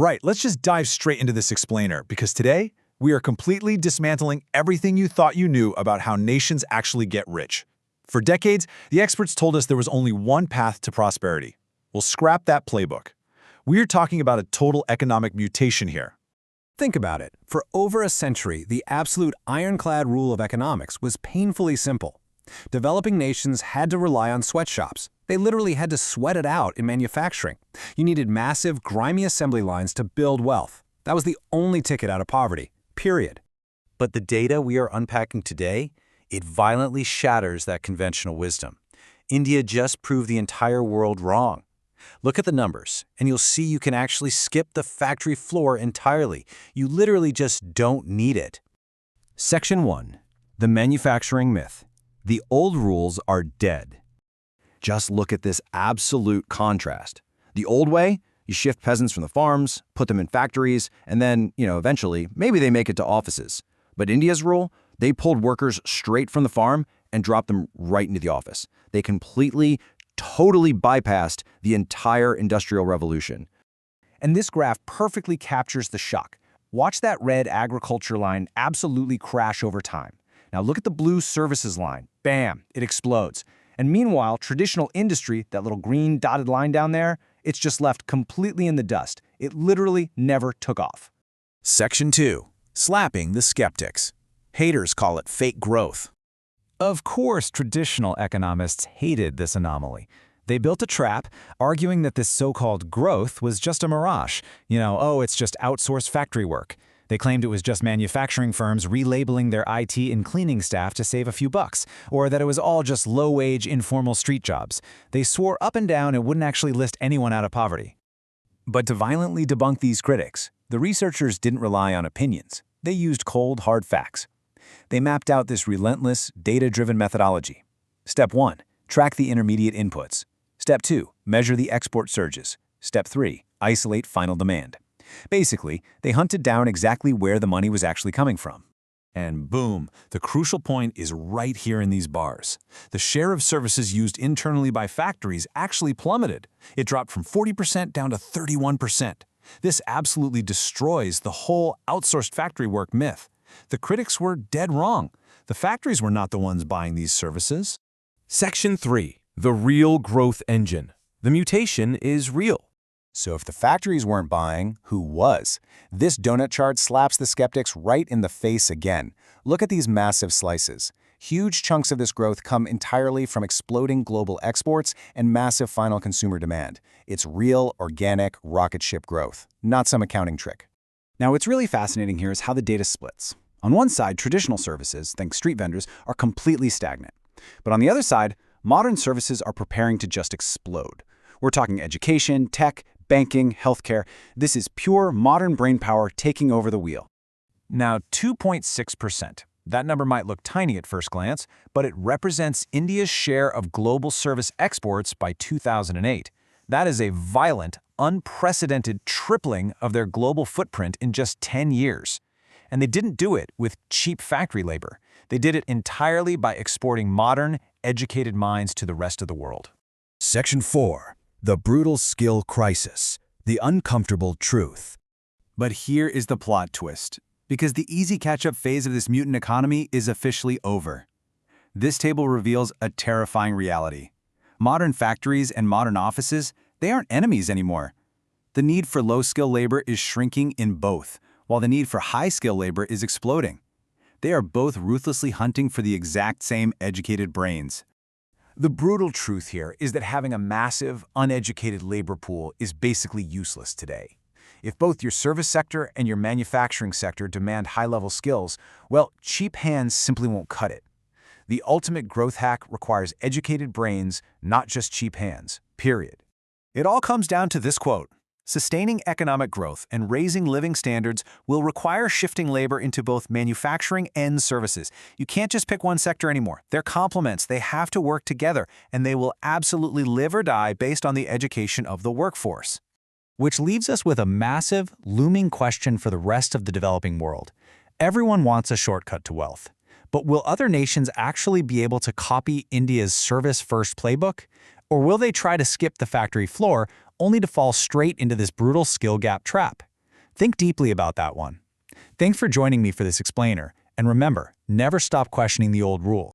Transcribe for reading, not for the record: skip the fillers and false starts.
Right, let's just dive straight into this explainer, because today, we are completely dismantling everything you thought you knew about how nations actually get rich. For decades, the experts told us there was only one path to prosperity. We'll scrap that playbook. We're talking about a total economic mutation here. Think about it. For over a century, the absolute ironclad rule of economics was painfully simple. Developing nations had to rely on sweatshops. They literally had to sweat it out in manufacturing. You needed massive, grimy assembly lines to build wealth. That was the only ticket out of poverty, period. But the data we are unpacking today, it violently shatters that conventional wisdom. India just proved the entire world wrong. Look at the numbers, and you'll see you can actually skip the factory floor entirely. You literally just don't need it. Section 1. The manufacturing myth. The old rules are dead. Just look at this absolute contrast. The old way, you shift peasants from the farms, put them in factories, and then, eventually, maybe they make it to offices. But India's rule, they pulled workers straight from the farm and dropped them right into the office. They completely, totally bypassed the entire Industrial Revolution. And this graph perfectly captures the shock. Watch that red agriculture line absolutely crash over time. Now look at the blue services line. Bam, it explodes. And meanwhile, traditional industry, that little green dotted line down there, it's just left completely in the dust. It literally never took off. Section 2. Slapping the skeptics. Haters call it fake growth. Of course, traditional economists hated this anomaly. They built a trap, arguing that this so-called growth was just a mirage. It's just outsourced factory work. They claimed it was just manufacturing firms relabeling their IT and cleaning staff to save a few bucks, or that it was all just low-wage, informal street jobs. They swore up and down it wouldn't actually list anyone out of poverty. But to violently debunk these critics, the researchers didn't rely on opinions. They used cold, hard facts. They mapped out this relentless, data-driven methodology. Step 1. Track the intermediate inputs. Step 2. Measure the export surges. Step 3. Isolate final demand. Basically, they hunted down exactly where the money was actually coming from. And boom, the crucial point is right here in these bars. The share of services used internally by factories actually plummeted. It dropped from 40% down to 31%. This absolutely destroys the whole outsourced factory work myth. The critics were dead wrong. The factories were not the ones buying these services. Section 3. The real growth engine. The mutation is real. So if the factories weren't buying, who was? This donut chart slaps the skeptics right in the face again. Look at these massive slices. Huge chunks of this growth come entirely from exploding global exports and massive final consumer demand. It's real, organic, rocket ship growth, not some accounting trick. Now, what's really fascinating here is how the data splits. On one side, traditional services, think street vendors, are completely stagnant. But on the other side, modern services are preparing to just explode. We're talking education, tech, banking, healthcare. This is pure modern brainpower taking over the wheel. Now, 2.6%. That number might look tiny at first glance, but it represents India's share of global service exports by 2008. That is a violent, unprecedented tripling of their global footprint in just 10 years. And they didn't do it with cheap factory labor. They did it entirely by exporting modern, educated minds to the rest of the world. Section 4. The brutal skill crisis. The uncomfortable truth. But here is the plot twist, because the easy catch-up phase of this mutant economy is officially over. This table reveals a terrifying reality. Modern factories and modern offices, they aren't enemies anymore. The need for low-skill labor is shrinking in both, while the need for high-skill labor is exploding. They are both ruthlessly hunting for the exact same educated brains. The brutal truth here is that having a massive, uneducated labor pool is basically useless today. If both your service sector and your manufacturing sector demand high-level skills, well, cheap hands simply won't cut it. The ultimate growth hack requires educated brains, not just cheap hands, period. It all comes down to this quote: "Sustaining economic growth and raising living standards will require shifting labor into both manufacturing and services." You can't just pick one sector anymore. They're complements. They have to work together, and they will absolutely live or die based on the education of the workforce. Which leaves us with a massive, looming question for the rest of the developing world. Everyone wants a shortcut to wealth. But will other nations actually be able to copy India's service-first playbook? Or will they try to skip the factory floor only to fall straight into this brutal skill gap trap? Think deeply about that one. Thanks for joining me for this explainer, and remember, never stop questioning the old rules.